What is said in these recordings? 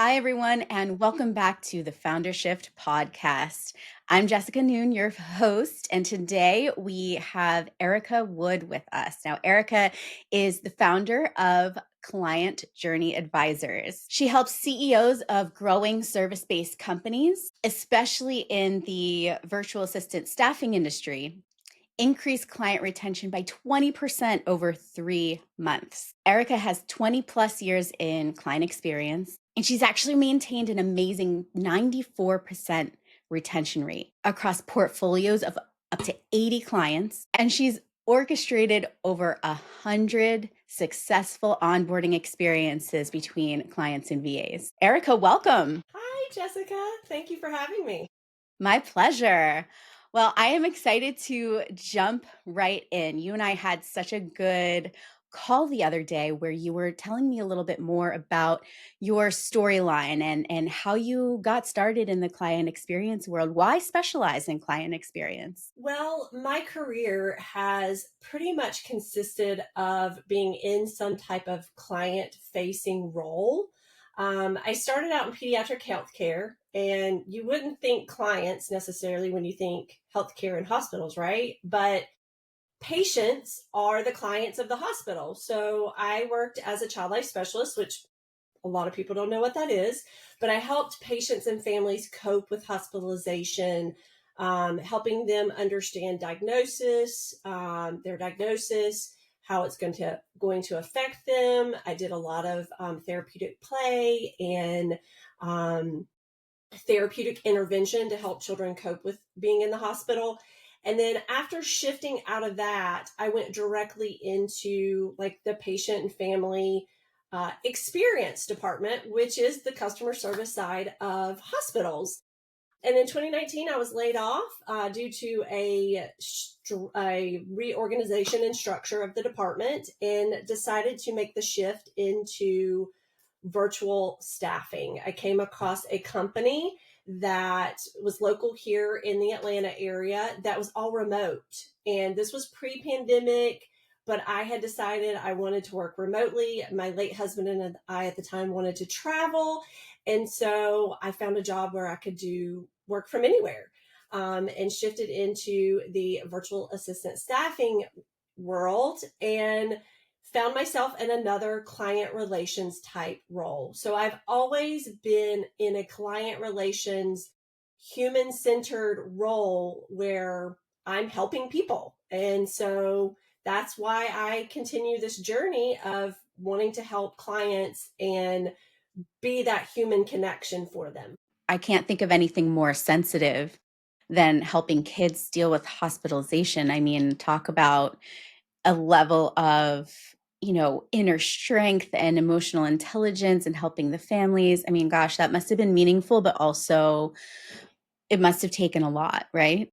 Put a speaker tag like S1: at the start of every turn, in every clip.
S1: Hi, everyone, and welcome back to the Founder Shift podcast. I'm Jessica Noon, your host, and today we have Erica Wood with us. Now, Erica is the founder of Client Journey Advisors. She helps CEOs of growing service based companies, especially in the virtual assistant staffing industry, increase client retention by 20% over 3 months. Erica has 20 plus years in client experience, and she's actually maintained an amazing 94% retention rate across portfolios of up to 80 clients. And she's orchestrated over 100 successful onboarding experiences between clients and VAs. Erica, welcome.
S2: Hi, Jessica. Thank you for having me.
S1: My pleasure. Well, I am excited to jump right in. You and I had such a good call the other day where you were telling me a little bit more about your storyline and how you got started in the client experience world. Why specialize in client experience?
S2: Well, my career has pretty much consisted of being in some type of client facing role. I started out in pediatric healthcare, and you wouldn't think clients necessarily when you think healthcare and hospitals, right? But patients are the clients of the hospital. So I worked as a child life specialist, which a lot of people don't know what that is, but I helped patients and families cope with hospitalization, helping them understand their diagnosis, how it's going to affect them. I did a lot of therapeutic play and um, therapeutic intervention to help children cope with being in the hospital. And then after shifting out of that, I went directly into like the patient and family experience department, which is the customer service side of hospitals. And in 2019, I was laid off due to a reorganization and structure of the department, and decided to make the shift into virtual staffing. I came across a company that was local here in the Atlanta area that was all remote. And this was pre pandemic, but I had decided I wanted to work remotely. My late husband and I at the time wanted to travel. And so I found a job where I could do work from anywhere, and shifted into the virtual assistant staffing world, and found myself in another client relations type role. So I've always been in a client relations, human centered role where I'm helping people. And so that's why I continue this journey of wanting to help clients and be that human connection for them.
S1: I can't think of anything more sensitive than helping kids deal with hospitalization. I mean, talk about a level of, inner strength and emotional intelligence and helping the families. I mean, gosh, that must have been meaningful, but also it must have taken a lot, right?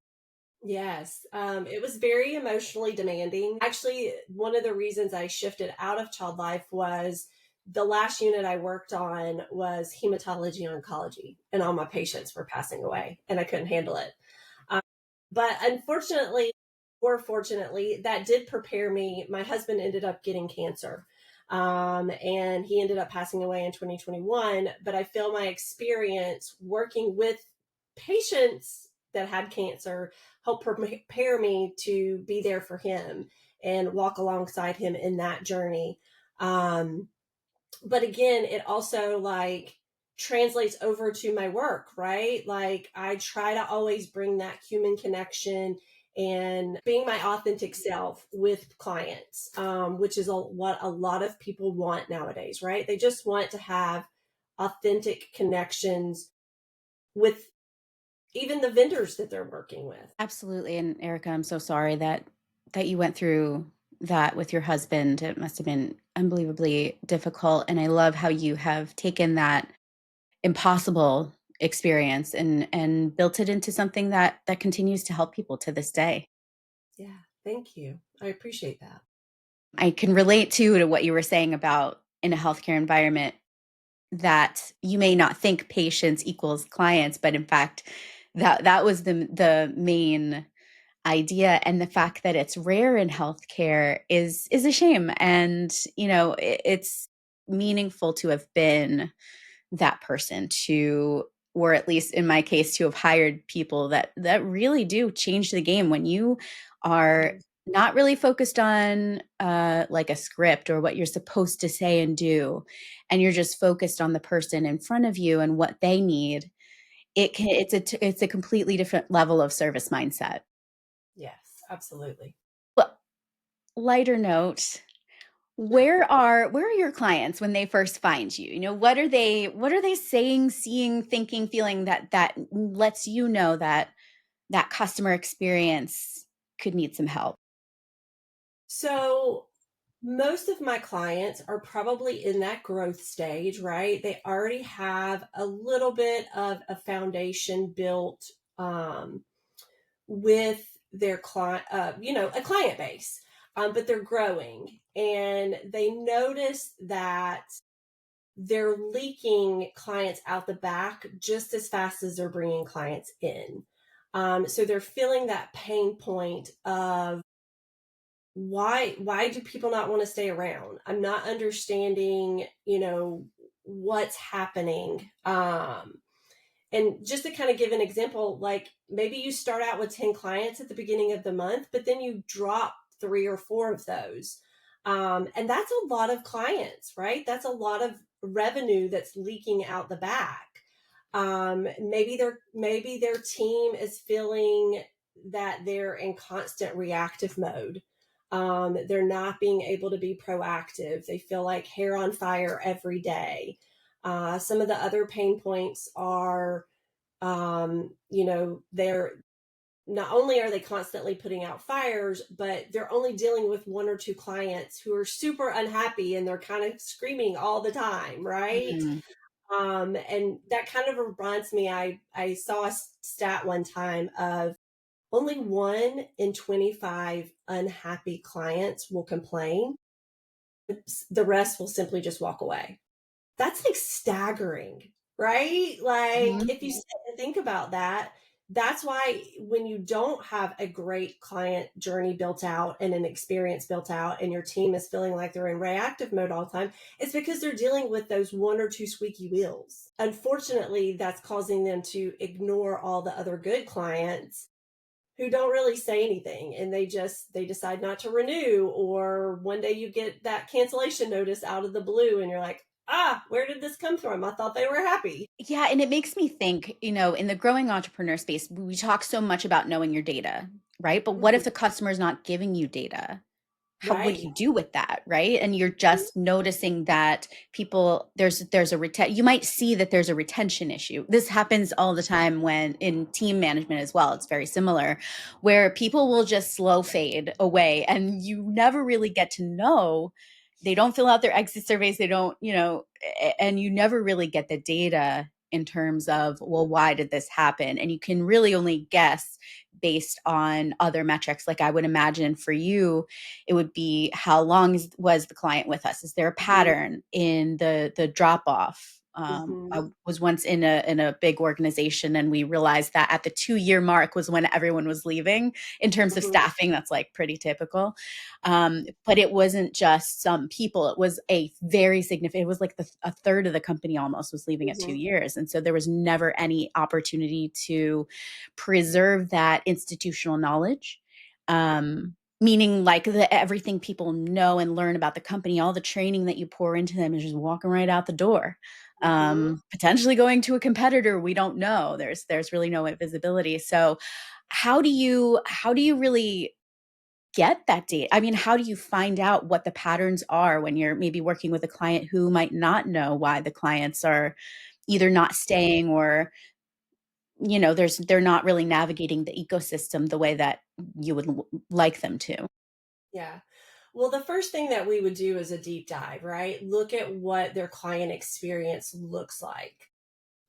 S2: Yes, it was very emotionally demanding. Actually, one of the reasons I shifted out of child life was the last unit I worked on was hematology oncology, and all my patients were passing away, and I couldn't handle it. Um, but unfortunately, or fortunately, that did prepare me. My husband ended up getting cancer, and he ended up passing away in 2021. But I feel my experience working with patients that had cancer helped prepare me to be there for him and walk alongside him in that journey. Um, but again, it also like translates over to my work, right? Like I try to always bring that human connection and being my authentic self with clients, which is what a lot of people want nowadays, right? They just want to have authentic connections with even the vendors that they're working with.
S1: Absolutely. And Erica, I'm so sorry that you went through that with your husband. It must have been unbelievably difficult. And I love how you have taken that impossible experience and built it into something that continues to help people to this day.
S2: Yeah, thank you. I appreciate that.
S1: I can relate to what you were saying about in a healthcare environment that you may not think patients equals clients, but in fact, that was the main idea. And the fact that it's rare in healthcare is a shame. And it's meaningful to have been that person to, or at least in my case, to have hired people that really do change the game when you are
S2: Mhm.
S1: not really focused on like a script or what you're supposed to say and do, and you're just focused on the person in front of you and what they need. It's a completely different level of service mindset.
S2: Yes, absolutely.
S1: Well, lighter note, where are your clients when they first find you? You know, what are they saying, seeing, thinking, feeling that lets you know that that customer experience could need some help?
S2: So most of my clients are probably in that growth stage, right? They already have a little bit of a foundation built um, with their client, a client base, but they're growing and they notice that they're leaking clients out the back just as fast as they're bringing clients in. So they're feeling that pain point of why do people not want to stay around? I'm not understanding, what's happening. And just to kind of give an example, like maybe you start out with 10 clients at the beginning of the month, but then you drop 3 or 4 of those. And that's a lot of clients, right? That's a lot of revenue that's leaking out the back. Maybe their team is feeling that they're in constant reactive mode. They're not being able to be proactive. They feel like hair on fire every day. Some of the other pain points are, they're not only are they constantly putting out fires, but they're only dealing with 1 or 2 clients who are super unhappy and they're kind of screaming all the time, right?
S1: Mhm.
S2: And that kind of reminds me, I saw a stat one time of only 1 in 25 unhappy clients will complain. The rest will simply just walk away. That's like staggering, right? Like
S1: Mhm.
S2: if you sit and think about that, that's why when you don't have a great client journey built out and an experience built out and your team is feeling like they're in reactive mode all the time, it's because they're dealing with those 1 or 2 squeaky wheels. Unfortunately, that's causing them to ignore all the other good clients who don't really say anything and they decide not to renew, or one day you get that cancellation notice out of the blue and you're like, where did this come from? I thought they were happy.
S1: Yeah, and it makes me think, you know, in the growing entrepreneur space, we talk so much about knowing your data, right? But what if
S2: Mhm.
S1: the customer is not giving you data? How, what do
S2: Right.
S1: you do with that, right? And you're
S2: Mhm.
S1: just noticing that people, there's a you might see that there's a retention issue. This happens all the time when in team management as well. It's very similar, where people will just slow fade away and you never really get to know. They don't fill out their exit surveys, they don't, you know, and you never really get the data in terms of, well, why did this happen? And you can really only guess based on other metrics. Like I would imagine for you, it would be how long was the client with us? Is there a
S2: Mhm.
S1: pattern in the drop off? I
S2: Mhm.
S1: was once in a big organization, and we realized that at the 2 year mark was when everyone was leaving. In terms of
S2: Mhm.
S1: staffing, that's like pretty typical. But it wasn't just some people; it was a very significant. It was like a third of the company almost was leaving at two
S2: Mhm.
S1: years, and so there was never any opportunity to preserve that institutional knowledge. Meaning like everything people know and learn about the company, all the training that you pour into them is just walking right out the door.
S2: Mhm.
S1: Potentially going to a competitor, we don't know. There's really no visibility. So how do you really get that data? I mean, how do you find out what the patterns are when you're maybe working with a client who might not know why the clients are either not staying, or you know, they're not really navigating the ecosystem the way that you would like them to?
S2: Yeah. Well, the first thing that we would do is a deep dive, right? Look at what their client experience looks like.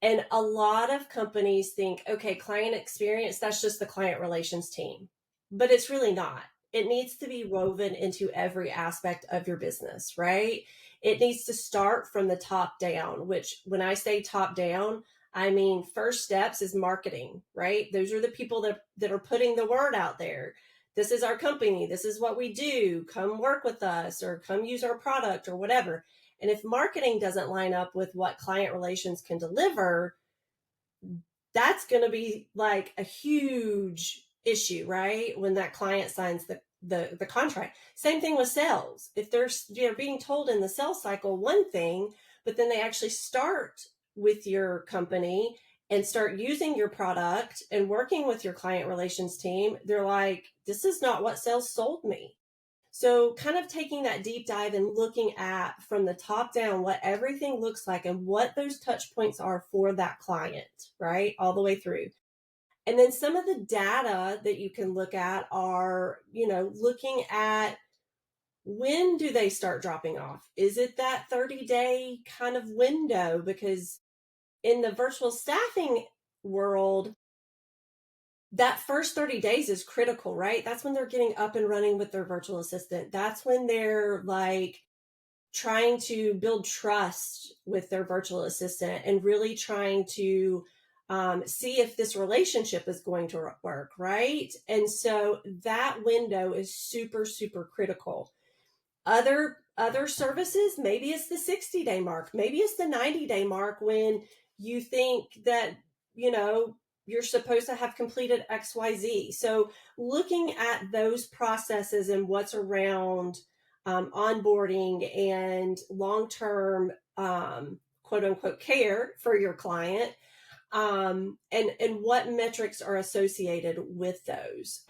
S2: And a lot of companies think, okay, client experience, that's just the client relations team. But it's really not. It needs to be woven into every aspect of your business, right? It needs to start from the top down, which when I say top down, I mean, first steps is marketing, right? Those are the people that are putting the word out there. This is our company. This is what we do. Come work with us or come use our product or whatever. And if marketing doesn't line up with what client relations can deliver, that's going to be like a huge issue, right? When that client signs the contract. Same thing with sales. If they're being told in the sales cycle one thing, but then they actually start with your company and start using your product and working with your client relations team, they're like, this is not what sales sold me. So, kind of taking that deep dive and looking at from the top down what everything looks like and what those touch points are for that client, right? All the way through. And then some of the data that you can look at are, looking at when do they start dropping off? Is it that 30-day kind of window? Because in the virtual staffing world, that first 30 days is critical, right? That's when they're getting up and running with their virtual assistant. That's when they're like trying to build trust with their virtual assistant and really trying to see if this relationship is going to work, right? And so that window is super, super critical. Other services, maybe it's the 60-day mark, maybe it's the 90-day mark when you think that, you're supposed to have completed XYZ. So looking at those processes and what's around onboarding and long-term quote unquote care for your client, and what metrics are associated with those.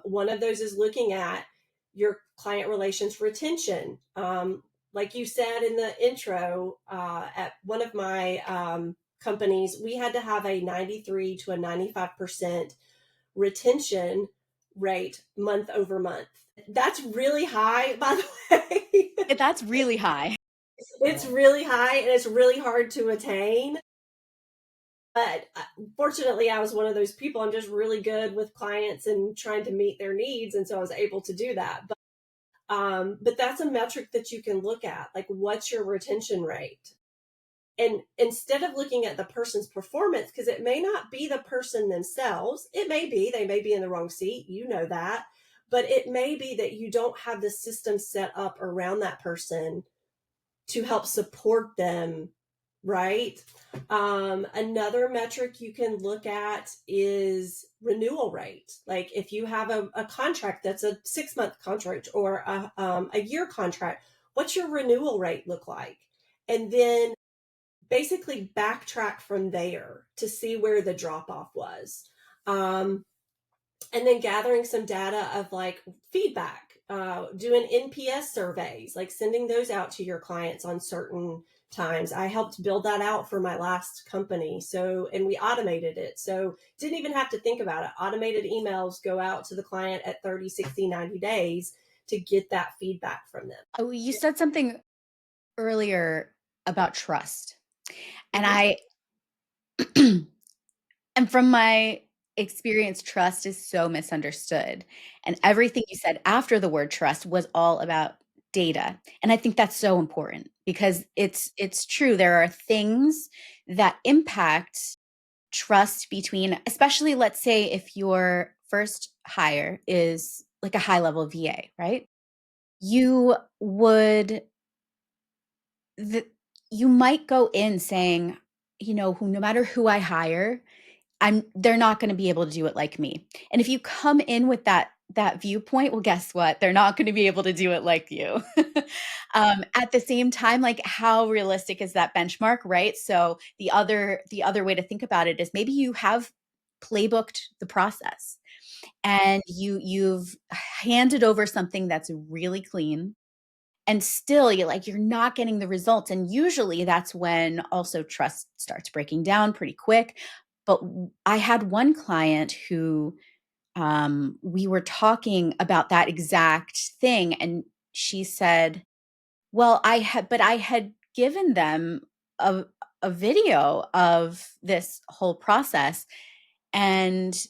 S2: One of those is looking at your client relations retention. Like you said in the intro, at one of my companies, we had to have a 93 to a 95% retention rate month over month. That's really high, by the way.
S1: That's really high.
S2: It's really high and it's really hard to attain. But fortunately, I was one of those people. I'm just really good with clients and trying to meet their needs. And so I was able to do that. But that's a metric that you can look at. Like, what's your retention rate? And instead of looking at the person's performance, because it may not be the person themselves, it may be, they may be in the wrong seat, that. But it may be that you don't have the system set up around that person to help support them, right? Another metric you can look at is renewal rate. Like if you have a contract that's a 6-month contract or a year contract, what's your renewal rate look like? And then basically backtrack from there to see where the drop off was. And then gathering some data of like feedback, doing NPS surveys, like sending those out to your clients on certain times. I helped build that out for my last company. So, and we automated it. So didn't even have to think about it. Automated emails go out to the client at 30, 60, 90 days to get that feedback from them.
S1: Oh, you said something earlier about trust. And
S2: Mm-hmm.
S1: I and from my experience, trust is so misunderstood. And everything you said after the word trust was all about data. And I think that's so important because it's true. There are things that impact trust between, especially let's say if your first hire is like a high level VA, right? You would the, you might go in saying, who no matter who I hire, they're not going to be able to do it like me. And if you come in with that viewpoint, well, guess what? They're not going to be able to do it like you. At the same time, like how realistic is that benchmark, right? So the other way to think about it is maybe you have playbooked the process and you've handed over something that's really clean and still you're not getting the results, and usually that's when also trust starts breaking down pretty quick. But I had one client who we were talking about that exact thing, and she said, well, I had given them a, a video of this whole process, and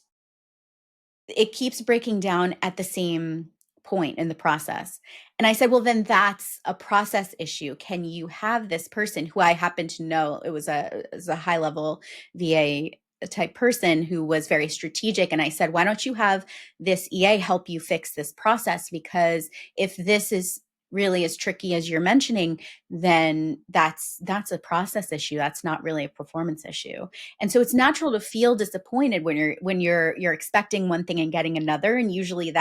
S1: it keeps breaking down at the same point in the process. And I said, well, then that's a process issue. Can you have this person who I happen to know, it was a high level VA type person who was very strategic. And I said, why don't you have this EA help you fix this process? Because if this is really as tricky as you're mentioning, then that's a process issue. That's not really a performance issue. And so it's natural to feel disappointed when you're expecting one thing and getting another. And usually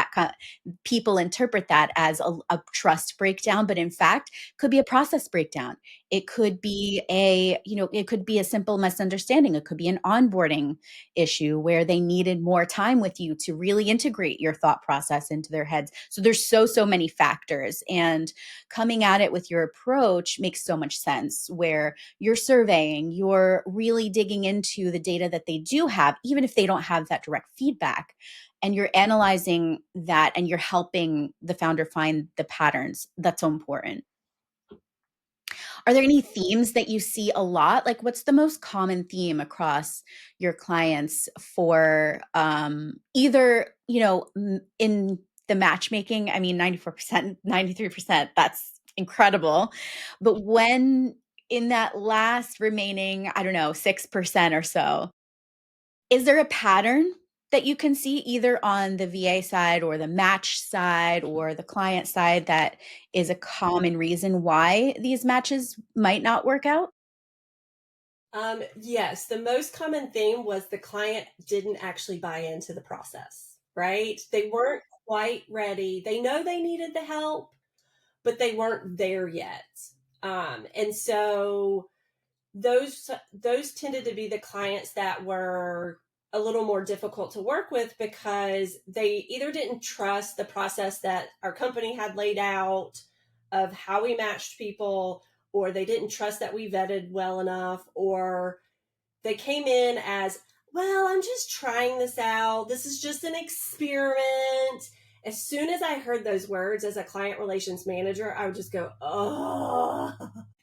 S1: people interpret that as a trust breakdown, but in fact could be a process breakdown. It could be it could be a simple misunderstanding. It could be an onboarding issue where they needed more time with you to really integrate your thought process into their heads. So there's so many factors, and coming at it with your approach makes so much sense, where you're surveying, you're really digging into the data that they do have, even if they don't have that direct feedback, and you're analyzing that and you're helping the founder find the patterns. That's so important. Are there any themes that you see a lot? Like, what's the most common theme across your clients for either, in the matchmaking? I mean, 94%, 93%, that's incredible. But when in that last remaining, I don't know, 6% or so, is there a pattern that you can see either on the VA side or the match side or the client side that is a common reason why these matches might not work out?
S2: Yes, the most common theme was the client didn't actually buy into the process, right? They weren't quite ready. They know they needed the help, but they weren't there yet. And so those tended to be the clients that were a little more difficult to work with because they either didn't trust the process that our company had laid out of how we matched people, or they didn't trust that we vetted well enough, or they came in as, well, I'm just trying this out. This is just an experiment. As soon as I heard those words as a client relations manager, I would just go, oh,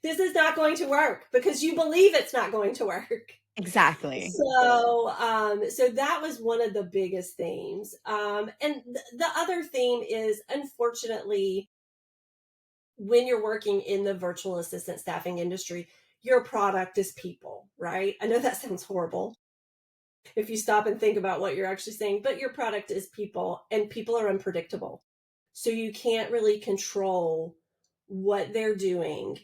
S2: this is not going to work because you believe it's not going to work.
S1: Exactly.
S2: So that was one of the biggest themes. And the other theme is, unfortunately, when you're working in the virtual assistant staffing industry, your product is people, right? I know that sounds horrible if you stop and think about what you're actually saying, but your product is people, and people are unpredictable. So you can't really control what they're doing.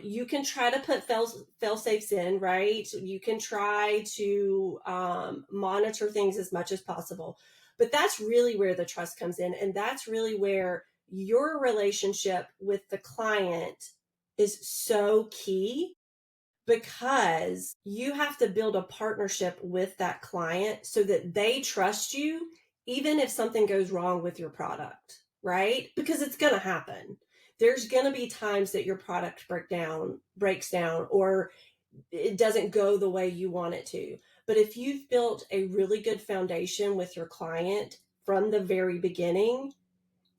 S2: You can try to put fail safes in, right? You can try to monitor things as much as possible. But that's really where the trust comes in. And that's really where your relationship with the client is so key, because you have to build a partnership with that client so that they trust you, even if something goes wrong with your product, right? Because it's going to happen. There's going to be times that your product breaks down, or it doesn't go the way you want it to. But if you've built a really good foundation with your client from the very beginning,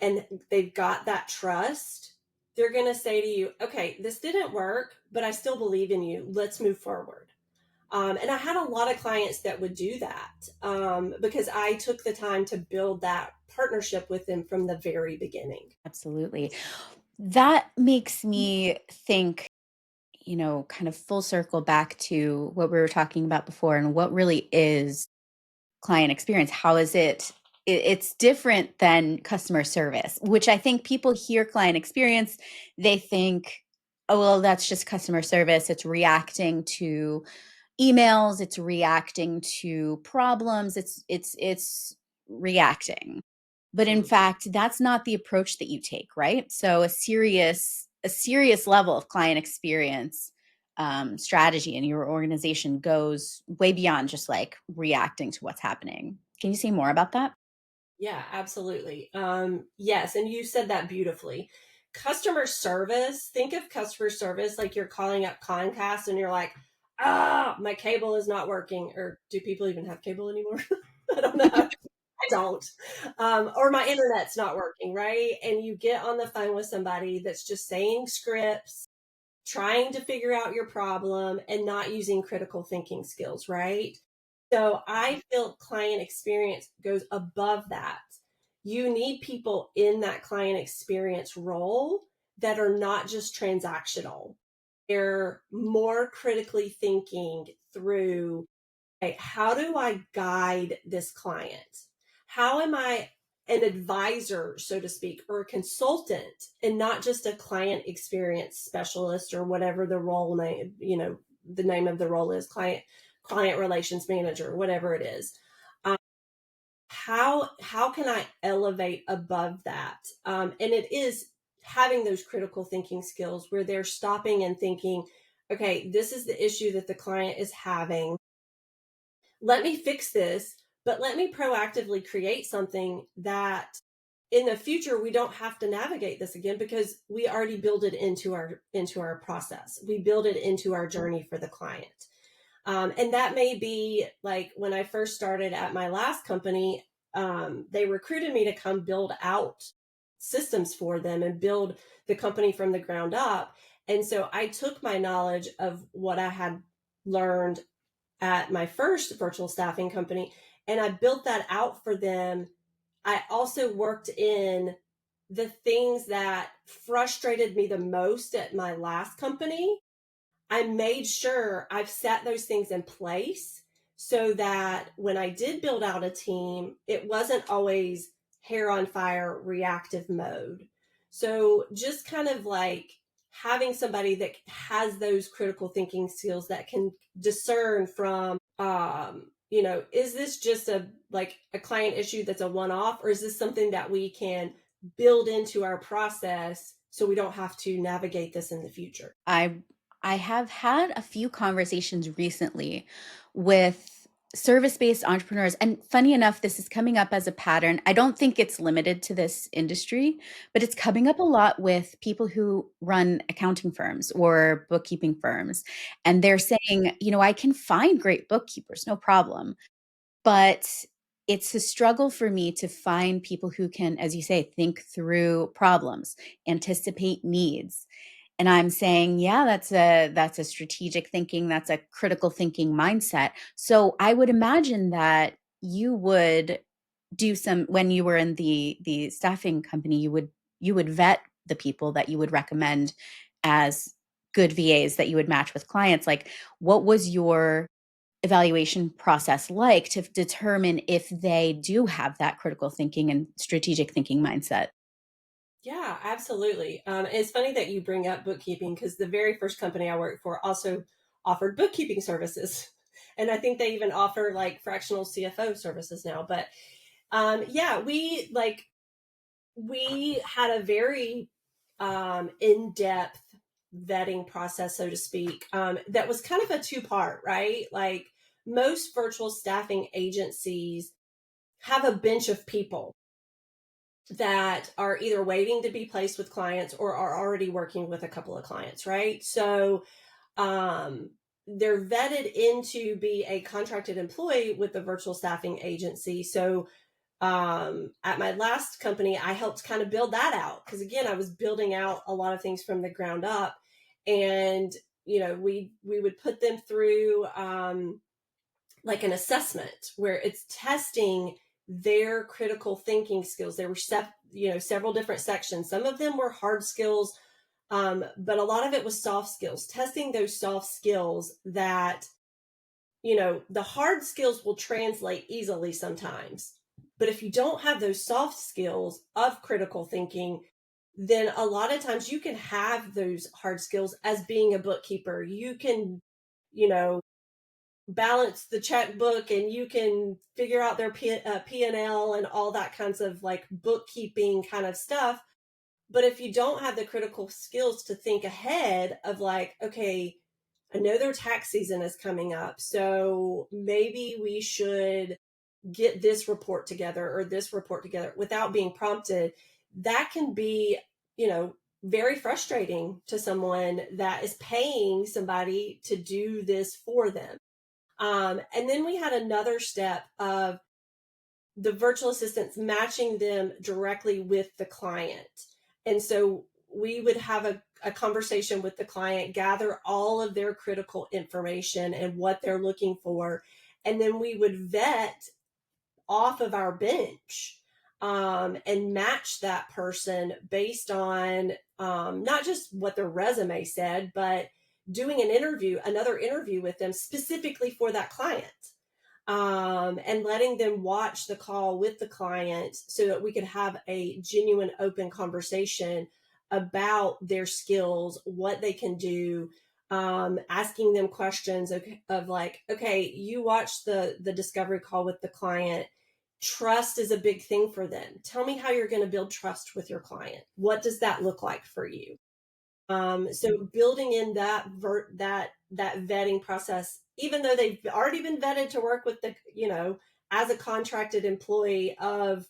S2: and they've got that trust, they're going to say to you, okay, this didn't work, but I still believe in you. Let's move forward. And I had a lot of clients that would do that, because I took the time to build that partnership with them from the very beginning.
S1: Absolutely. That makes me think, kind of full circle back to what we were talking about before and what really is client experience. How is it's different than customer service, which I think people hear client experience, they think, oh, well, that's just customer service. It's reacting to emails, it's reacting to problems, it's reacting. But in
S2: Mm.
S1: fact, that's not the approach that you take, right? So a serious level of client experience strategy in your organization goes way beyond just like reacting to what's happening. Can you say more about that?
S2: Yeah, absolutely. Yes, and you said that beautifully. Customer service, think of customer service like you're calling up Comcast and you're like, my cable is not working. Or do people even have cable anymore? I don't know. I don't. Or my internet's not working, right? And you get on the phone with somebody that's just saying scripts, trying to figure out your problem, and not using critical thinking skills, right? So I feel client experience goes above that. You need people in that client experience role that are not just transactional. They're more critically thinking through, okay, how do I guide this client? How am I an advisor, so to speak, or a consultant, and not just a client experience specialist or whatever the role name, the name of the role is, client relations manager, whatever it is. How can I elevate above that? And it is having those critical thinking skills where they're stopping and thinking, okay, this is the issue that the client is having. Let me fix this, but let me proactively create something that in the future we don't have to navigate this again, because we already build it into our process. We build it into our journey for the client. And that may be like when I first started at my last company, they recruited me to come build out systems for them and build the company from the ground up. And so I took my knowledge of what I had learned at my first virtual staffing company and I built that out for them. I also worked in the things that frustrated me the most at my last company. I made sure I've set those things in place so that when I did build out a team, it wasn't always hair on fire, reactive mode. So just kind of like having somebody that has those critical thinking skills that can discern from, is this just a client issue that's a one off, or is this something that we can build into our process so we don't have to navigate this in the future?
S1: I I have had a few conversations recently with service-based entrepreneurs, and funny enough, this is coming up as a pattern. I don't think it's limited to this industry, but it's coming up a lot with people who run accounting firms or bookkeeping firms. And they're saying, I can find great bookkeepers, no problem. But it's a struggle for me to find people who can, as you say, think through problems, anticipate needs. And I'm saying, yeah, that's a strategic thinking, that's a critical thinking mindset. So I would imagine that you would do some when you were in the staffing company, you would vet the people that you would recommend as good VAs that you would match with clients. Like, what was your evaluation process like to determine if they do have that critical thinking and strategic thinking mindset?
S2: Yeah, absolutely. It's funny that you bring up bookkeeping because the very first company I worked for also offered bookkeeping services. And I think they even offer like fractional CFO services now. But yeah, we had a very in-depth vetting process, so to speak, that was kind of a two-part, right? Like most virtual staffing agencies have a bench of people that are either waiting to be placed with clients or are already working with a couple of clients, right? So um, they're vetted into be a contracted employee with the virtual staffing agency. So at my last company, I helped kind of build that out because again, I was building out a lot of things from the ground up, and we would put them through like an assessment where it's testing their critical thinking skills. There were several different sections. Some of them were hard skills, but a lot of it was soft skills. Testing those soft skills that the hard skills will translate easily sometimes, but if you don't have those soft skills of critical thinking, then a lot of times you can have those hard skills as being a bookkeeper. You can you know balance the checkbook and you can figure out their P&L and all that kinds of like bookkeeping kind of stuff. But if you don't have the critical skills to think ahead of like, okay, I know their tax season is coming up, so maybe we should get this report together or this report together without being prompted, that can be, very frustrating to someone that is paying somebody to do this for them. And then we had another step of the virtual assistants matching them directly with the client. And so we would have a conversation with the client, gather all of their critical information and what they're looking for. And then we would vet off of our bench and match that person based on not just what their resume said, but doing another interview with them specifically for that client. and letting them watch the call with the client so that we could have a genuine open conversation about their skills, what they can do, asking them questions of like, okay, you watch the discovery call with the client. Trust is a big thing for them. Tell me how you're going to build trust with your client. What does that look like for you? So building in that vetting process, even though they've already been vetted to work with as a contracted employee of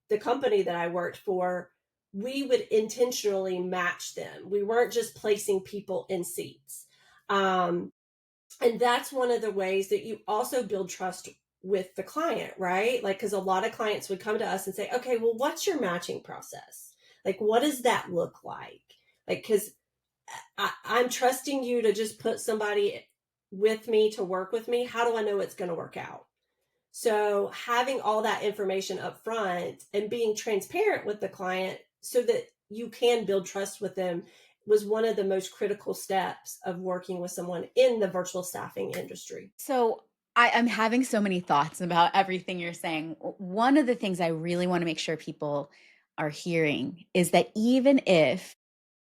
S2: the company that I worked for, we would intentionally match them. We weren't just placing people in seats. And that's one of the ways that you also build trust with the client, right? Like, because a lot of clients would come to us and say, okay, well, what's your matching process? Like, what does that look like? Like, because I'm trusting you to just put somebody with me to work with me. How do I know it's going to work out? So having all that information up front and being transparent with the client so that you can build trust with them was one of the most critical steps of working with someone in the virtual staffing industry.
S1: So I'm having so many thoughts about everything you're saying. One of the things I really want to make sure people are hearing is that even if,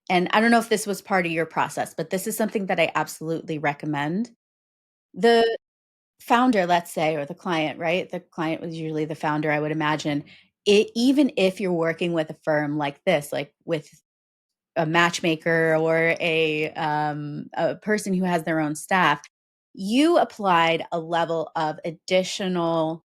S1: and I don't know if this was part of your process, but this is something that I absolutely recommend. The founder, let's say, or the client, right? The client was usually the founder, I would imagine. Even if you're working with a firm like this, like with a matchmaker or a person who has their own staff, you applied a level of additional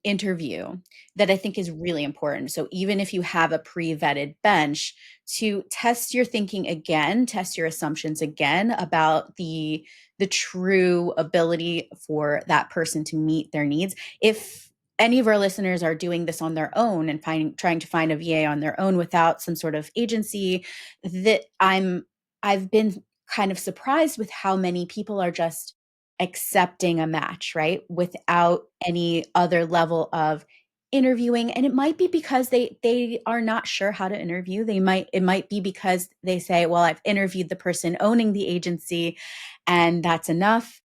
S1: interview that I think is really important. So even if you have a pre-vetted bench, to test your thinking again, test your assumptions again about the true ability for that person to meet their needs. If any of our listeners are doing this on their own and trying to find a VA on their own without some sort of agency, that I've been kind of surprised with how many people are just accepting a match, right? Without any other level of interviewing. And it might be because they are not sure how to interview. It might be because they say, well, I've interviewed the person owning the agency and that's enough.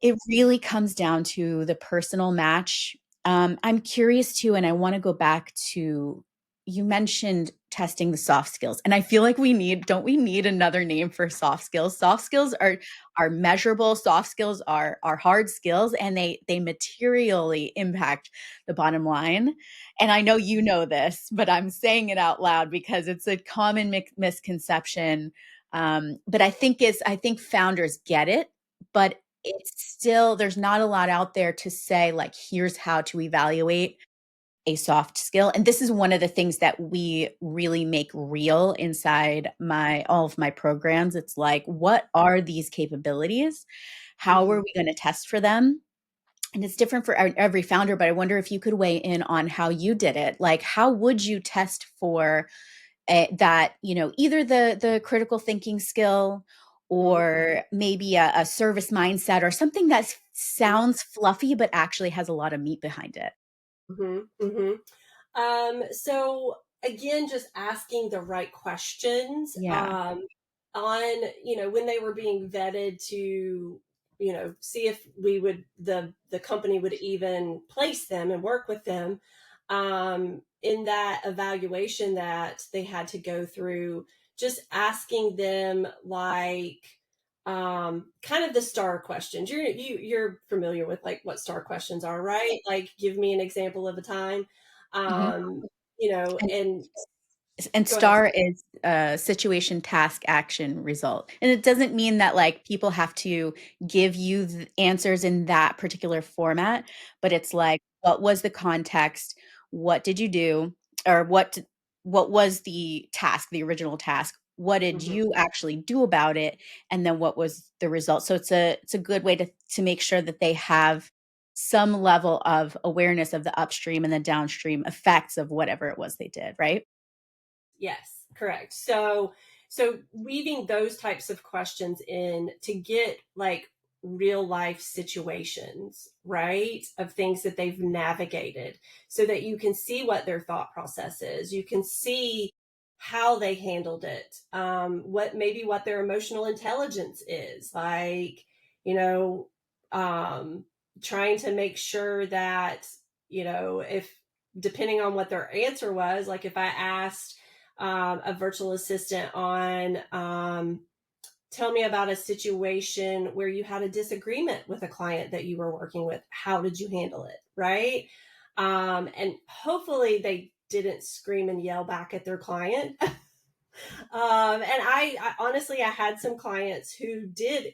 S1: It really comes down to the personal match. I'm curious too, and I want to go back to, you mentioned testing the soft skills, and I feel like don't we need another name for soft skills? Soft skills are measurable. Soft skills are hard skills, and they materially impact the bottom line. And I know you know this, but I'm saying it out loud because it's a common misconception. But I think founders get it, but it's still, there's not a lot out there to say, like, here's how to evaluate a soft skill. And this is one of the things that we really make real inside my all of my programs. It's like, what are these capabilities? How are
S2: Mm-hmm.
S1: we going to test for them? And it's different for every founder, but I wonder if you could weigh in on how you did it. Like, how would you test for that, either the critical thinking skill or maybe a service mindset or something that sounds fluffy but actually has a lot of meat behind it?
S2: Mm-hmm. Mm-hmm. So again, just asking the right questions,
S1: Yeah.
S2: on, when they were being vetted to, see if the company would even place them and work with them, in that evaluation that they had to go through, just asking them like, kind of the star questions. You're familiar with like what star questions are, right? Like, give me an example of a time.
S1: Mhm.
S2: um
S1: And
S2: and go ahead.
S1: STAR is situation, task, action, result. And it doesn't mean that like people have to give you the answers in that particular format, but it's like, what was the context? What did you do? Or what was the task, the original task? What did
S2: Mhm.
S1: you actually do about it? And then what was the result? So it's a good way to make sure that they have some level of awareness of the upstream and the downstream effects of whatever it was they did, right?
S2: Yes, correct. So weaving those types of questions in to get like real life situations, right? Of things that they've navigated so that you can see what their thought process is. You can see how they handled it. What their emotional intelligence is like, you know, um trying to make sure that, if depending on what their answer was, like if I asked a virtual assistant on, tell me about a situation where you had a disagreement with a client that you were working with. How did you handle it? Right. And hopefully they didn't scream and yell back at their client. And I honestly, I had some clients who did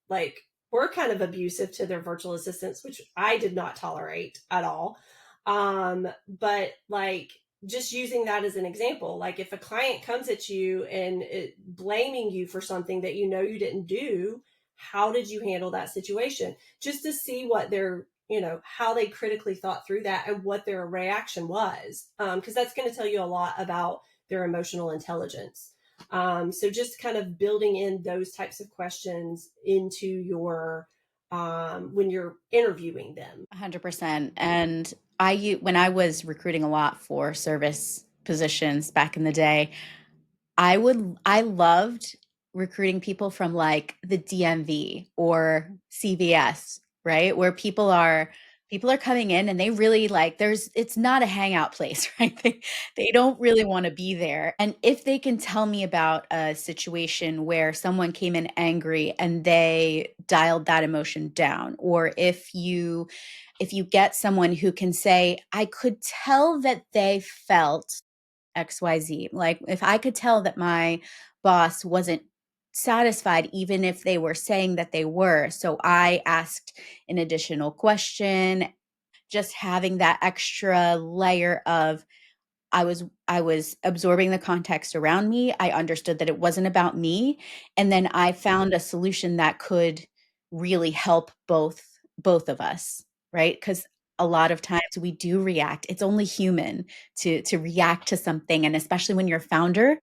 S2: like were kind of abusive to their virtual assistants, which I did not tolerate at all. But like just using that as an example, like if a client comes at you and blaming you for something that you know you didn't do, how did you handle that situation? Just to see what their, how they critically thought through that and what their reaction was, because that's going to tell you a lot about their emotional intelligence. So just kind of building in those types of questions into your when you're interviewing them.
S1: 100%. And when I was recruiting a lot for service positions back in the day, I loved recruiting people from like the DMV or CVS, right? Where people are coming in and they really like it's not a hangout place, right? They don't really want to be there. And if they can tell me about a situation where someone came in angry and they dialed that emotion down, or if you get someone who can say, I could tell that they felt XYZ. Like if I could tell that my boss wasn't satisfied, even if they were saying that they were. So I asked an additional question, just having that extra layer of I was absorbing the context around me. I understood that it wasn't about me. And then I found a solution that could really help both of us, right? Because a lot of times we do react. It's only human to react to something. And especially when you're a founder,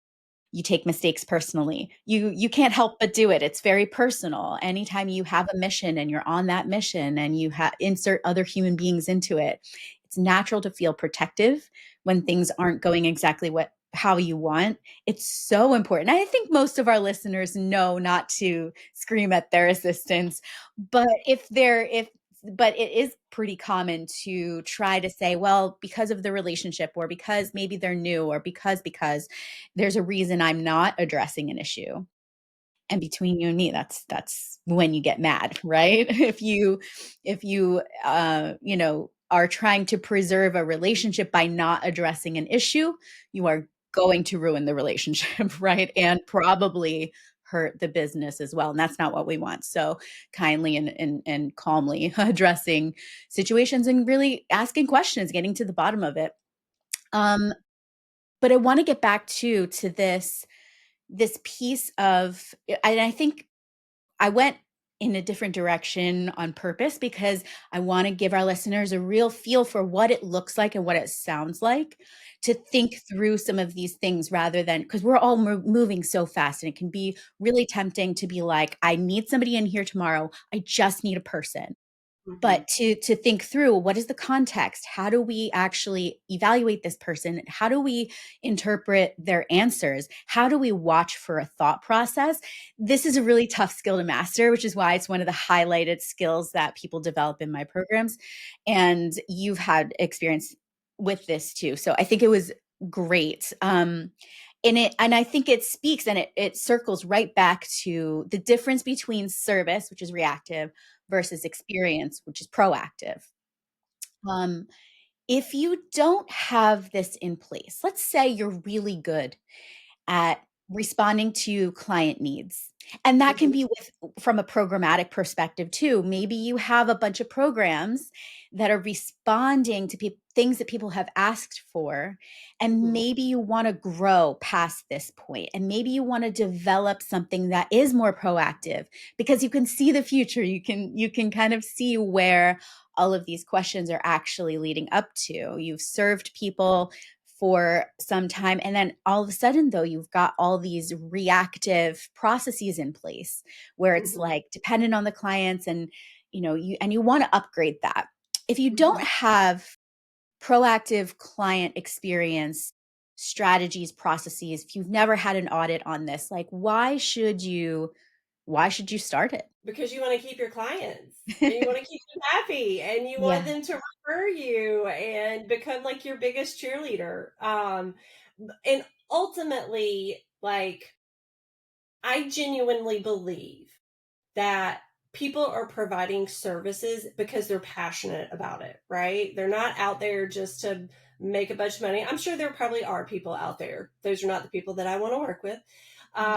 S1: you take mistakes personally. You can't help but do it. It's very personal. Anytime you have a mission and you're on that mission and you insert other human beings into it, it's natural to feel protective when things aren't going exactly what how you want. It's so important. I think most of our listeners know not to scream at their assistants, but if but it is pretty common to try to say, well, because of the relationship, or because maybe they're new, or because there's a reason I'm not addressing an issue. And between you and me, that's when you get mad, right? If you are trying to preserve a relationship by not addressing an issue, you are going to ruin the relationship, right? And probably hurt the business as well. And that's not what we want. So kindly and calmly addressing situations and really asking questions, getting to the bottom of it. Um, but I want to get back to this piece of, and I think I went in a different direction on purpose because I want to give our listeners a real feel for what it looks like and what it sounds like to think through some of these things, rather than, because we're all moving so fast and it can be really tempting to be like, I need somebody in here tomorrow. I just need a person.
S2: Mm-hmm.
S1: But to think through, what is the context? How do we actually evaluate this person? How do we interpret their answers? How do we watch for a thought process? This is a really tough skill to master, which is why it's one of the highlighted skills that people develop in my programs. And you've had experience with this too. So I think it was great. And I think it speaks and it circles right back to the difference between service, which is reactive, versus experience, which is proactive. Um, if you don't have this in place, let's say you're really good at responding to client needs. And that can
S2: Mm-hmm.
S1: be from a programmatic perspective too. Maybe you have a bunch of programs that are responding to things that people have asked for. And
S2: Mm-hmm.
S1: maybe you want to grow past this point. And maybe you want to develop something that is more proactive because you can see the future. You can kind of see where all of these questions are actually leading up to. You've served people for some time, and then all of a sudden though you've got all these reactive processes in place where it's
S2: Mm-hmm.
S1: like dependent on the clients, and you want to upgrade that. If you don't
S2: Mm-hmm.
S1: have proactive client experience strategies, processes, if you've never had an audit on this, like why should you Why should you start it?
S2: Because you want to keep your clients and you want to keep them happy and you want
S1: Yeah.
S2: them to refer you and become like your biggest cheerleader. And ultimately, like, I genuinely believe that people are providing services because they're passionate about it, right? They're not out there just to make a bunch of money. I'm sure there probably are people out there. Those are not the people that I want to work with.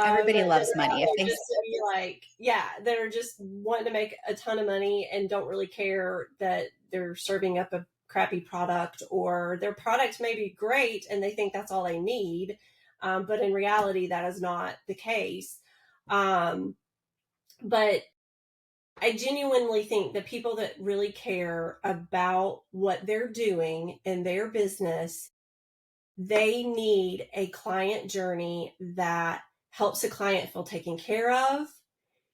S1: Everybody
S2: That
S1: loves
S2: are out
S1: money. If
S2: there
S1: they
S2: just to be like, yeah, that are just wanting to make a ton of money and don't really care that they're serving up a crappy product, or their product may be great and they think that's all they need. But in reality, that is not the case. Um, but I genuinely think that people that really care about what they're doing in their business, they need a client journey that helps a client feel taken care of,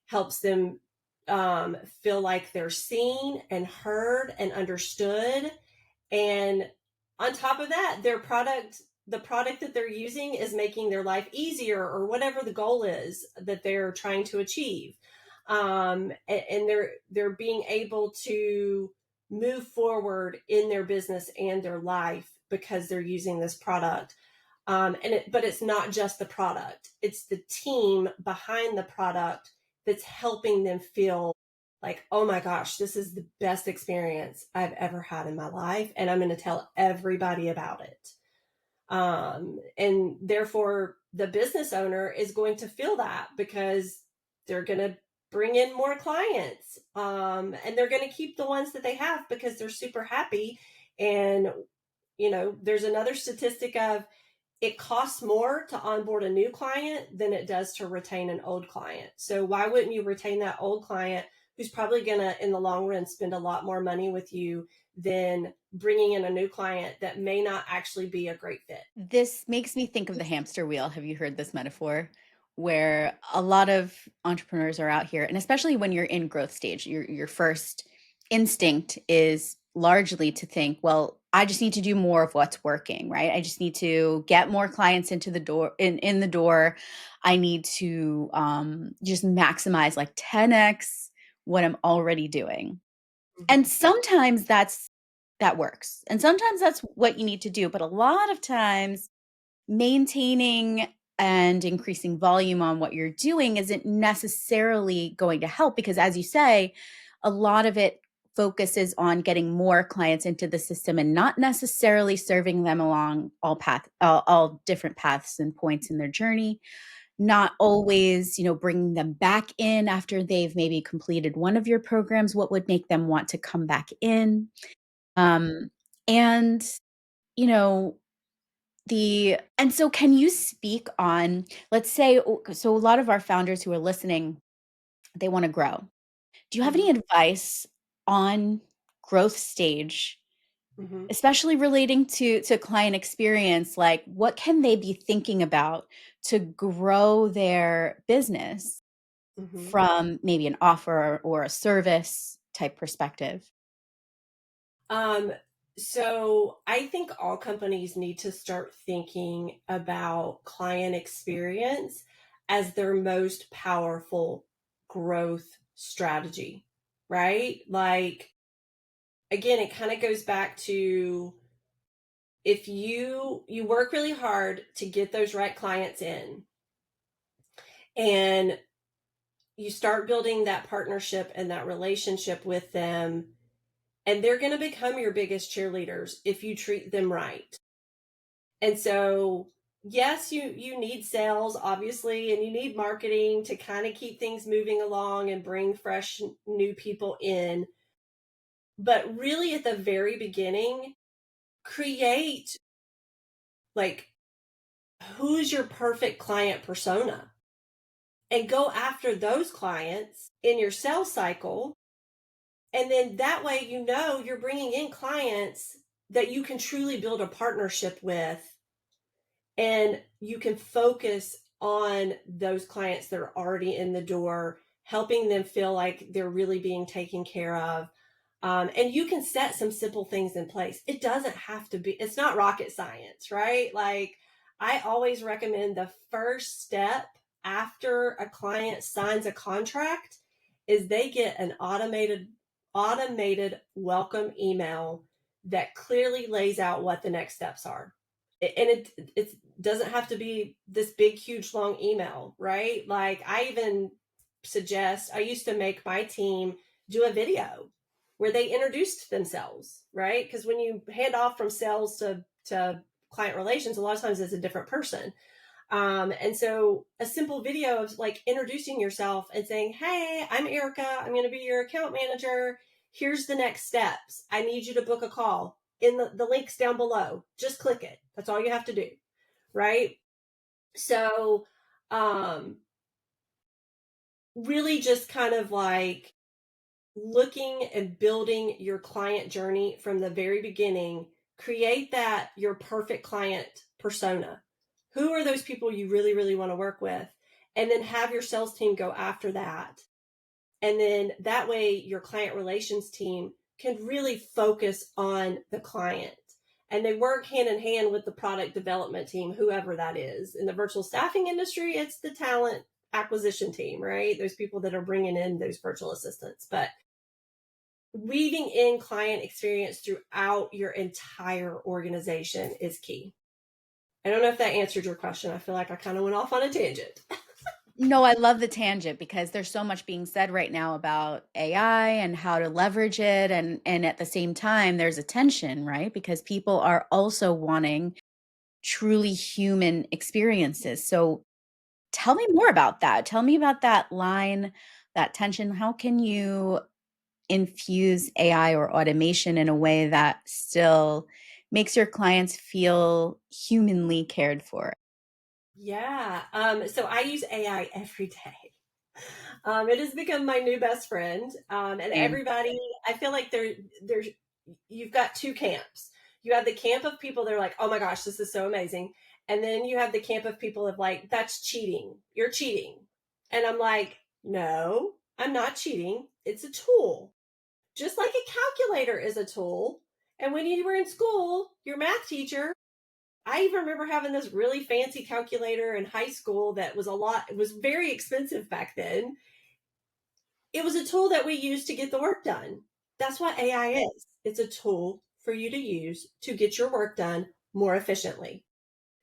S2: helps them feel like they're seen and heard and understood. And on top of that, the product that they're using is making their life easier, or whatever the goal is that they're trying to achieve. And they're being able to move forward in their business and their life because they're using this product. But it's not just the product; it's the team behind the product that's helping them feel like, oh my gosh, this is the best experience I've ever had in my life, and I'm going to tell everybody about it. And therefore, the business owner is going to feel that because they're going to bring in more clients, and they're going to keep the ones that they have because they're super happy. And there's another statistic of, it costs more to onboard a new client than it does to retain an old client. So why wouldn't you retain that old client who's probably going to, in the long run, spend a lot more money with you than bringing in a new client that may not actually be a great fit?
S1: This makes me think of the hamster wheel. Have you heard this metaphor? Where a lot of entrepreneurs are out here, and especially when you're in growth stage, your first instinct is largely to think, well, I just need to do more of what's working, right? I just need to get more clients into the door in the door. I need to just maximize like 10x what I'm already doing. And
S2: Mm-hmm.
S1: sometimes that works. And sometimes that's what you need to do. But a lot of times maintaining and increasing volume on what you're doing isn't necessarily going to help because, as you say, a lot of it focuses on getting more clients into the system and not necessarily serving them along all different paths and points in their journey, not always, bringing them back in after they've maybe completed one of your programs. What would make them want to come back in? um, and you know the and so can you speak on, let's say, so a lot of our founders who are listening, they want to grow. Do you have any
S2: Mm-hmm.
S1: advice on growth stage,
S2: Mm-hmm.
S1: especially relating to client experience? Like, what can they be thinking about to grow their business
S2: Mm-hmm.
S1: from maybe an offer or a service type perspective?
S2: Um, so I think all companies need to start thinking about client experience as their most powerful growth strategy, right? Like, again, it kind of goes back to, if you work really hard to get those right clients in, and you start building that partnership and that relationship with them, and they're going to become your biggest cheerleaders if you treat them right. And so, yes, you need sales, obviously, and you need marketing to kind of keep things moving along and bring fresh new people in. But really, at the very beginning, create, like, who's your perfect client persona, and go after those clients in your sales cycle. And then that way, you're bringing in clients that you can truly build a partnership with, and you can focus on those clients that are already in the door, helping them feel like they're really being taken care of. And you can set some simple things in place. It doesn't have to be, it's not rocket science, right? Like, I always recommend the first step after a client signs a contract is they get an automated welcome email that clearly lays out what the next steps are. And it doesn't have to be this big, huge, long email, right? Like I even suggest, I used to make my team do a video where they introduced themselves, right? Because when you hand off from sales to client relations, a lot of times it's a different person. And so a simple video of like introducing yourself and saying, hey, I'm Erica. I'm going to be your account manager. Here's the next steps. I need you to book a call in the links down below. Just click it. That's all you have to do. Right. So, really just kind of like looking and building your client journey from the very beginning, create that your perfect client persona. Who are those people you really, really want to work with? And then have your sales team go after that. And then that way, your client relations team can really focus on the client. And they work hand in hand with the product development team, whoever that is. In the virtual staffing industry, it's the talent acquisition team, right? Those people that are bringing in those virtual assistants. But weaving in client experience throughout your entire organization is key. I don't know if that answered your question. I feel like I kind of went off on a tangent.
S1: No, I love the tangent because there's so much being said right now about AI and how to leverage it, and at the same time there's a tension, right? Because people are also wanting truly human experiences. So tell me more about that. Tell me about that line, that tension. How can you infuse AI or automation in a way that still makes your clients feel humanly cared for?
S2: Yeah. So I use AI every day. It has become my new best friend. And
S1: Same.
S2: everybody, I feel like there's, you've got two camps. You have the camp of people that are like, oh my gosh, this is so amazing. And then you have the camp of people of like, that's cheating. You're cheating. And I'm like, no, I'm not cheating. It's a tool. Just like a calculator is a tool. And when you were in school, your math teacher, I even remember having this really fancy calculator in high school that was it was very expensive back then. It was a tool that we used to get the work done. That's what AI is. It's a tool for you to use to get your work done more efficiently.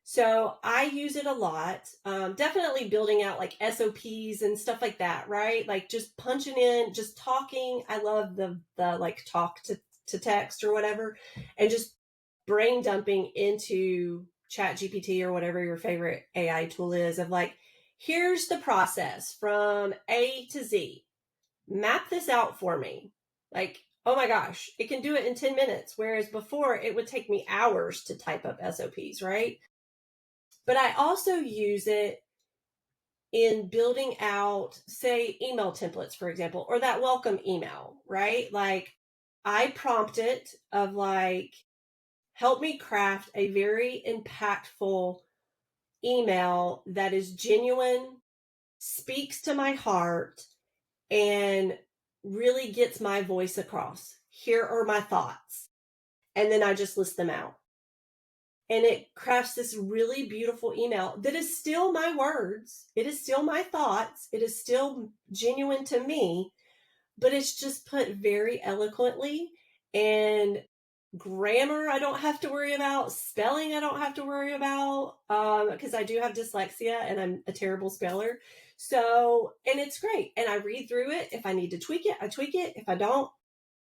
S2: So I use it a lot. Definitely building out like SOPs and stuff like that, right? Like just punching in, just talking. I love the like talk to text or whatever, and just brain dumping into Chat GPT or whatever your favorite AI tool is of like, here's the process from A to Z. Map this out for me. Like, oh my gosh, it can do it in 10 minutes. Whereas before it would take me hours to type up SOPs, right? But I also use it in building out, say, email templates, for example, or that welcome email, right? Like I prompt it of like, help me craft a very impactful email that is genuine, speaks to my heart, and really gets my voice across. Here are my thoughts. And then I just list them out. And it crafts this really beautiful email that is still my words. It is still my thoughts. It is still genuine to me, but it's just put very eloquently, and grammar I don't have to worry about, spelling I don't have to worry about, because I do have dyslexia and I'm a terrible speller. So, and it's great. And I read through it. If I need to tweak it, I tweak it. If I don't,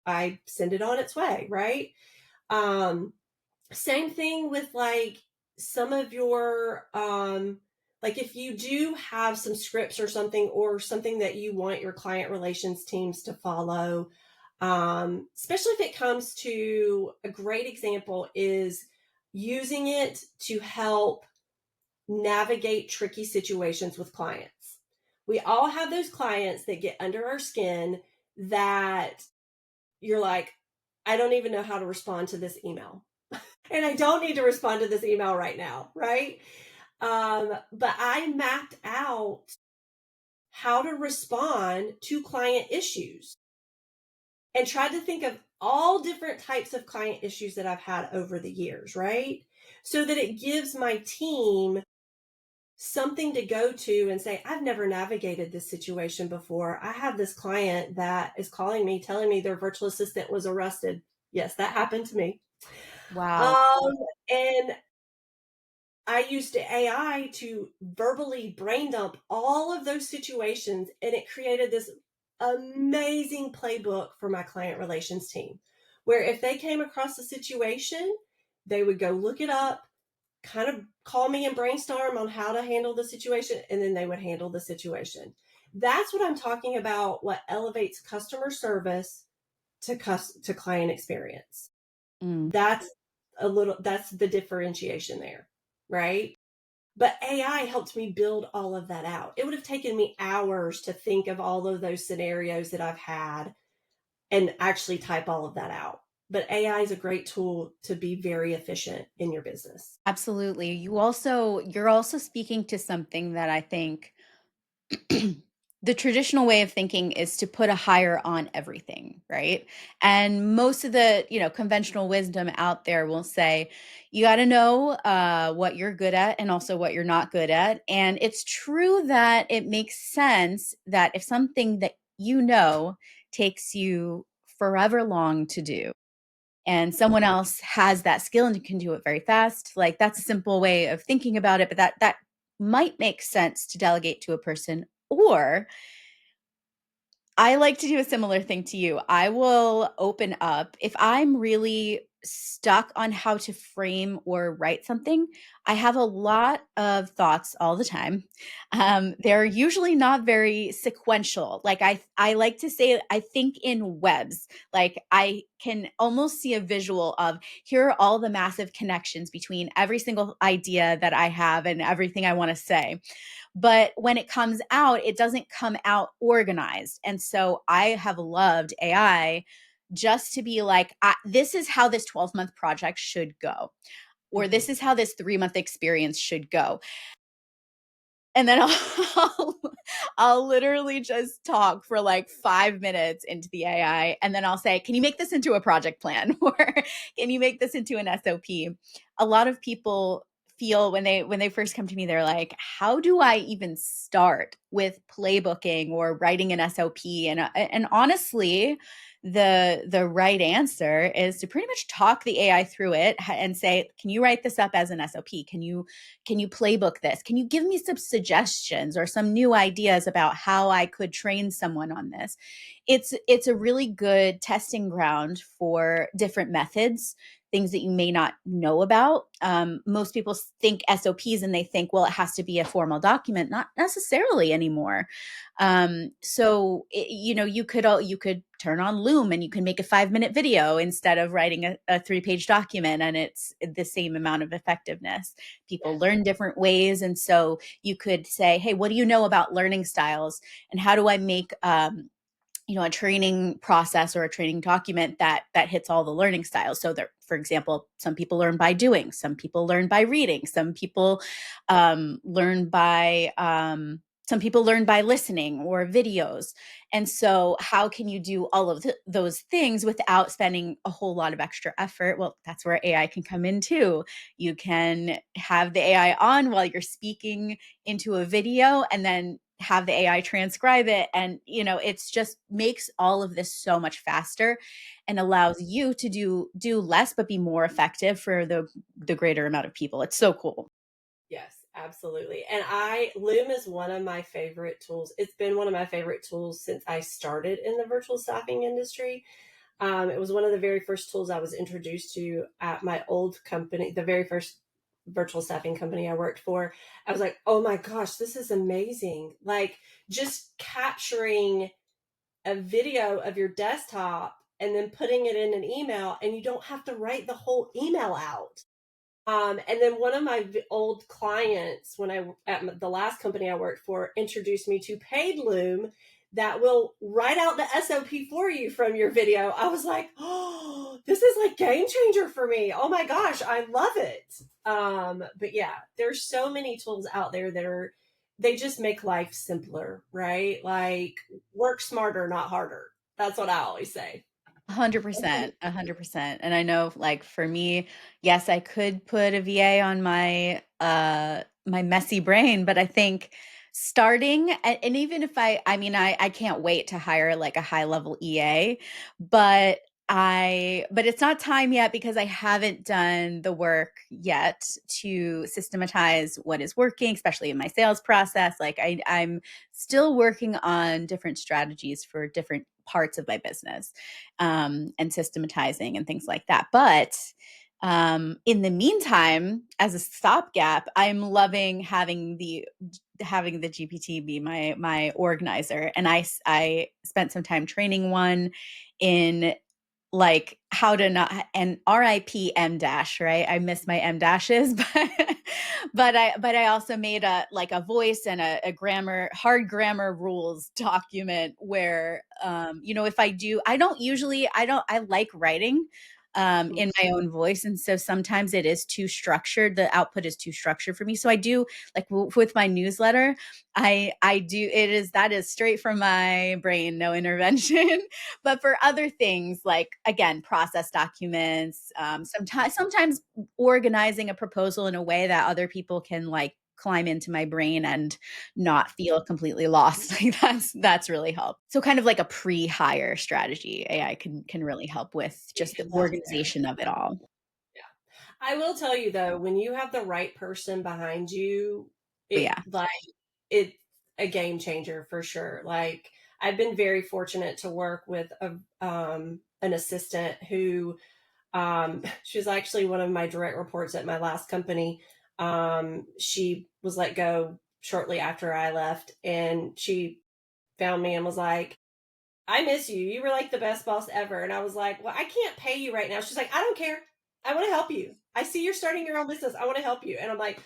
S2: I send it on its way, right? Um, Same thing with like some of your like if you do have some scripts or something that you want your client relations teams to follow, especially if it comes to a great example is using it to help navigate tricky situations with clients. We all have those clients that get under our skin that you're like, I don't even know how to respond to this email, and I don't need to respond to this email right now, right? But I mapped out how to respond to client issues and tried to think of all different types of client issues that I've had over the years, right? So that it gives my team something to go to and say, I've never navigated this situation before. I have this client that is calling me, telling me their virtual assistant was arrested. Yes, that happened to me.
S1: Wow.
S2: Um, and I used AI to verbally brain dump all of those situations, and it created this amazing playbook for my client relations team. Where if they came across a situation, they would go look it up, kind of call me and brainstorm on how to handle the situation, and then they would handle the situation. That's what I'm talking about, what elevates customer service to client experience.
S1: Mm.
S2: That's the differentiation there, right? But AI helped me build all of that out. It would have taken me hours to think of all of those scenarios that I've had and actually type all of that out. But AI is a great tool to be very efficient in your business.
S1: Absolutely. You're also speaking to something that I think the traditional way of thinking is to put a higher on everything, right? And most of the, conventional wisdom out there will say you got to know what you're good at and also what you're not good at. And it's true that it makes sense that if something that takes you forever long to do, and someone else has that skill and can do it very fast, like that's a simple way of thinking about it, but that might make sense to delegate to a person. Or I like to do a similar thing to you. I will open up if I'm really stuck on how to frame or write something. I have a lot of thoughts all the time. They're usually not very sequential. Like I like to say, I think in webs. Like I can almost see a visual of here are all the massive connections between every single idea that I have and everything I want to say. But when it comes out, it doesn't come out organized. And so I have loved AI just to be like, this is how this 12-month project should go, or
S2: Mm-hmm.
S1: this is how this 3-month experience should go. And then I'll I'll literally just talk for like 5 minutes into the AI, and then I'll say, "Can you make this into a project plan?" or "Can you make this into an SOP?" A lot of people feel when they first come to me, they're like, "How do I even start with playbooking or writing an SOP?" And honestly, the right answer is to pretty much talk the AI through it and say, "Can you write this up as an SOP? Can you playbook this? Can you give me some suggestions or some new ideas about how I could train someone on this?" It's a really good testing ground for different methods, things that you may not know about. Most people think SOPs and they think, well, it has to be a formal document. Not necessarily anymore. You could turn on Loom and you can make a 5-minute video instead of writing a 3-page document, and it's the same amount of effectiveness. People
S2: Yes.
S1: learn different ways, and so you could say, hey, what do you know about learning styles, and how do I make a training process or a training document that hits all the learning styles. So there, for example, some people learn by doing, some people learn by reading, some people learn by listening or videos. And so how can you do all of those things without spending a whole lot of extra effort? Well, that's where AI can come in too. You can have the AI on while you're speaking into a video, and then have the AI transcribe it. And, it's just makes all of this so much faster and allows you to do less, but be more effective for the greater amount of people. It's so cool.
S2: Yes, absolutely. And Loom is one of my favorite tools. It's been one of my favorite tools since I started in the virtual staffing industry. It was one of the very first tools I was introduced to at my old company, the very first virtual staffing company I worked for. I was like, oh my gosh, this is amazing. Like just capturing a video of your desktop and then putting it in an email, and you don't have to write the whole email out. And then one of my old clients, when I at the last company I worked for, introduced me to Paid Loom that will write out the SOP for you from your video. I was like, oh, this is like game changer for me. Oh my gosh, I love it. But yeah, there's so many tools out there they just make life simpler, right? Like work smarter, not harder. That's what I always say.
S1: 100%, 100%. And I know, like, for me, yes, I could put a VA on my my messy brain, but I think starting and even if I mean I can't wait to hire like a high level EA, but but it's not time yet because I haven't done the work yet to systematize what is working, especially in my sales process. Like I'm still working on different strategies for different parts of my business, and systematizing and things like that. But in the meantime, as a stopgap, I'm loving having the GPT be my organizer, and I spent some time training one in like how to not and RIP M dash, right? I miss my M dashes, but I also made a like a voice and a grammar hard grammar rules document where if I don't usually I like writing in my own voice, and so sometimes it is too structured, the output is too structured for me, so I do like with my newsletter, I do it is that is straight from my brain, no intervention. But for other things, like again, process documents, sometimes organizing a proposal in a way that other people can like climb into my brain and not feel completely lost. Like that's really helped. So kind of like a pre-hire strategy, AI can really help with
S2: It
S1: just the
S2: comes out there.
S1: organization of it all.
S2: Yeah. I will tell you though, when you have the right person behind you,
S1: But
S2: it
S1: yeah,
S2: like it's a game changer for sure. Like I've been very fortunate to work with an assistant who she was actually one of my direct reports at my last company. She was let go shortly after I left, and she found me and was like, I miss you. You were like the best boss ever. And I was like, well, I can't pay you right now. She's like, I don't care. I want to help you. I see you're starting your own business. I want to help you. And I'm like,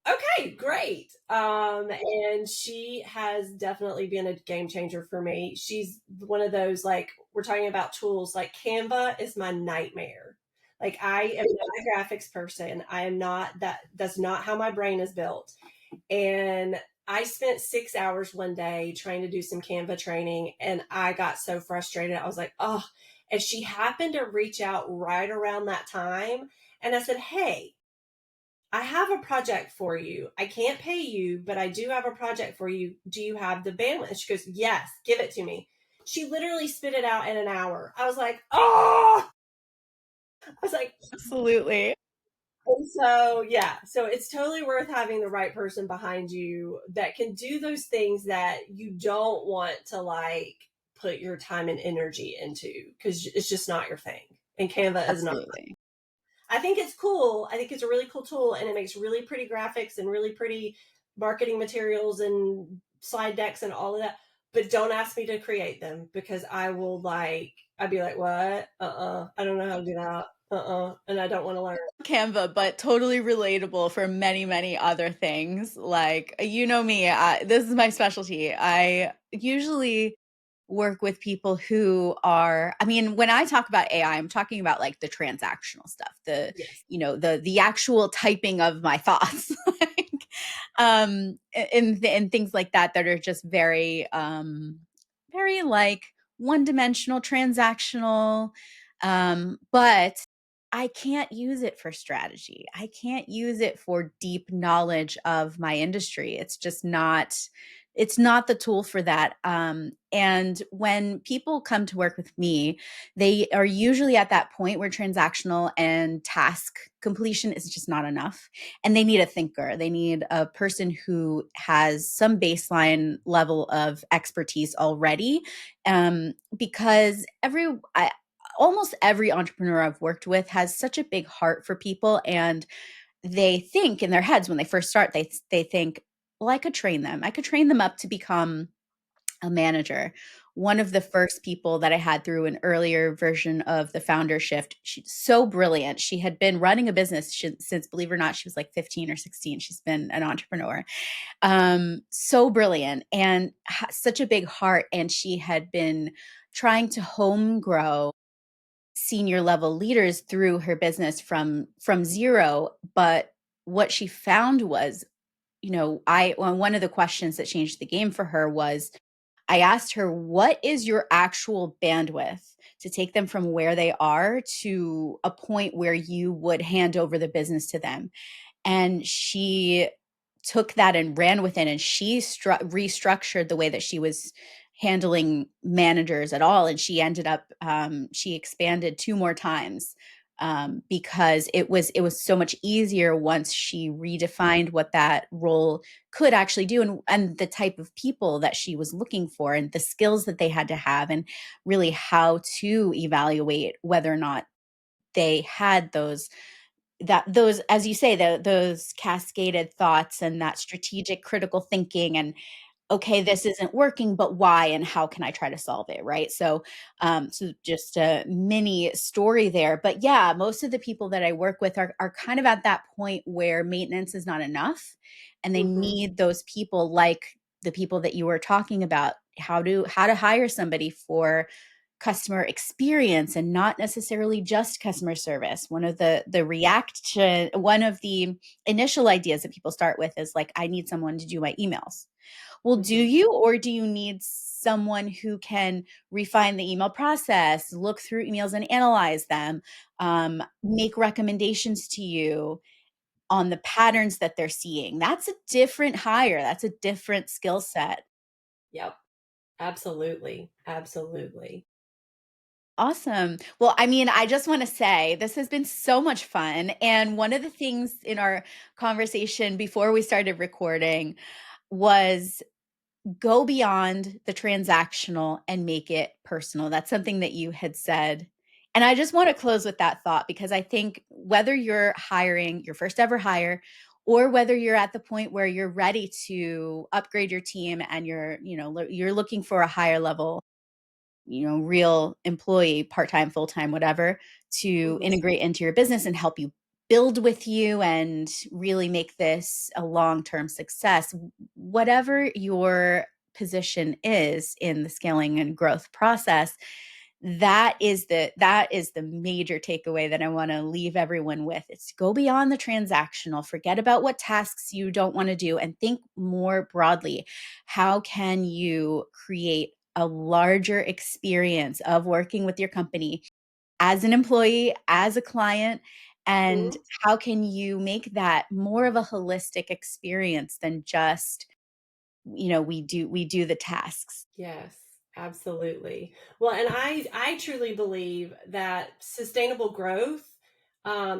S2: okay, great. And she has definitely been a game changer for me. She's one of those, like, we're talking about tools, like Canva is my nightmare. Like, I am not a graphics person. I am not that, that's not how my brain is built. And I spent 6 hours one day trying to do some Canva training, and I got so frustrated. I was like, oh, and she happened to reach out right around that time. And I said, hey, I have a project for you. I can't pay you, but I do have a project for you. Do you have the bandwidth? And she goes, yes, give it to me. She literally spit it out in an hour. I was like, oh, I was like,
S1: absolutely.
S2: and so, yeah, so it's totally worth having the right person behind you that can do those things that you don't want to like put your time and energy into because it's just not your thing. And Canva is not.
S1: Absolutely.
S2: I think it's cool. I think it's a really cool tool and it makes really pretty graphics and really pretty marketing materials and slide decks and all of that. But don't ask me to create them because I will like, I'd be like, what? I don't know how to do that. And I don't want to learn.
S1: Canva, but totally relatable for many, many other things. Like, you know me, this is my specialty. I usually work with people who are, I mean, when I talk about AI, I'm talking about like the transactional stuff,
S2: Yes.
S1: the actual typing of my thoughts, like, and things like that that are just very like one-dimensional, transactional. But I can't use it for strategy. I can't use it for deep knowledge of my industry. It's not the tool for that. And when people come to work with me, they are usually at that point where transactional and task completion is just not enough. And they need a thinker. They need a person who has some baseline level of expertise already. Because almost every entrepreneur I've worked with has such a big heart for people, and they think in their heads when they first start, they think, well, I could train them. I could train them up to become a manager. One of the first people that I had through an earlier version of the founder shift, she's so brilliant. She had been running a business since, believe it or not, she was like 15 or 16. She's been an entrepreneur. So brilliant and such a big heart. And she had been trying to home grow senior level leaders through her business from zero. But what she found was, one of the questions that changed the game for her was, I asked her, what is your actual bandwidth to take them from where they are to a point where you would hand over the business to them? and she took that and ran with it, and she restructured the way that she was handling managers at all, and she ended up she expanded two more times because it was so much easier once she redefined what that role could actually do, and the type of people that she was looking for and the skills that they had to have, and really how to evaluate whether or not they had those, as you say, those cascaded thoughts and that strategic critical thinking, and okay, this isn't working, but why and how can I try to solve it, right? So just a mini story there. But yeah, most of the people that I work with are kind of at that point where maintenance is not enough, and they
S2: Mm-hmm.
S1: need those people like the people that you were talking about, how to hire somebody for customer experience and not necessarily just customer service. One of the initial ideas that people start with is like, I need someone to do my emails. Well, do
S2: Mm-hmm.
S1: you, or do you need someone who can refine the email process, look through emails and analyze them, make recommendations to you on the patterns that they're seeing? That's a different hire. That's a different skill set.
S2: Yep. Absolutely. Absolutely.
S1: Awesome. Well, I mean, I just want to say this has been so much fun. And one of the things in our conversation before we started recording was go beyond the transactional and make it personal. That's something that you had said. And I just want to close with that thought, because I think whether you're hiring your first ever hire, or whether you're at the point where you're ready to upgrade your team and you're looking for a higher level, real employee, part-time, full-time, whatever, to
S2: Mm-hmm.
S1: integrate into your business and help you build with you and really make this a long-term success. Whatever your position is in the scaling and growth process, that is the major takeaway that I want to leave everyone with. It's to go beyond the transactional, forget about what tasks you don't want to do, and think more broadly. How can you create a larger experience of working with your company as an employee, as a client, and
S2: Mm-hmm.
S1: how can you make that more of a holistic experience than just, we do the tasks.
S2: Yes, absolutely. Well, and I truly believe that sustainable growth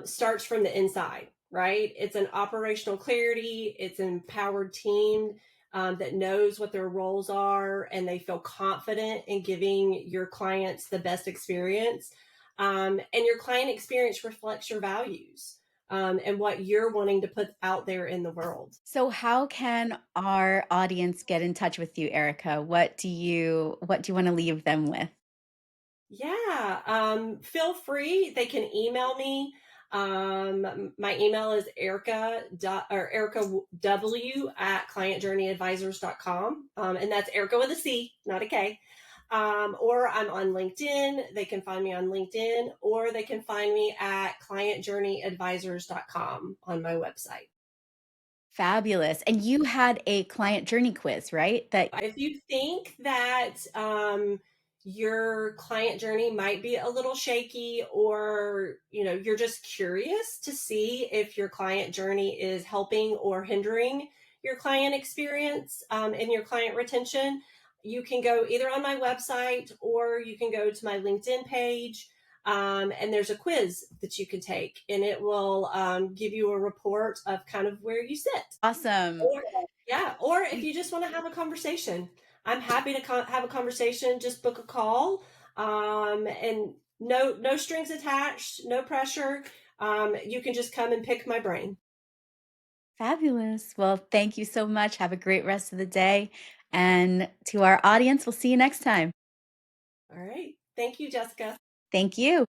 S2: starts from the inside, right? It's an operational clarity. It's an empowered team that knows what their roles are, and they feel confident in giving your clients the best experience. And your client experience reflects your values and what you're wanting to put out there in the world.
S1: So how can our audience get in touch with you, Erica? What do you want to leave them with?
S2: Yeah, feel free. They can email me. My email is Erica W at clientjourneyadvisors.com. And that's Erica with a C, not a K. Or I'm on LinkedIn. They can find me on LinkedIn, or they can find me at clientjourneyadvisors.com on my website.
S1: Fabulous. And you had a client journey quiz, right? That
S2: If you think that your client journey might be a little shaky, or you're just curious to see if your client journey is helping or hindering your client experience and your client retention, you can go either on my website or you can go to my LinkedIn page. And there's a quiz that you can take, and it will give you a report of kind of where you sit.
S1: awesome.
S2: Or yeah, or if you just want to have a conversation, I'm happy to have a conversation. Just book a call, and no strings attached, no pressure. You can just come and pick my brain.
S1: Fabulous. Well, thank you so much. Have a great rest of the day. And to our audience, we'll see you next time.
S2: All right, thank you, Jessica.
S1: Thank you.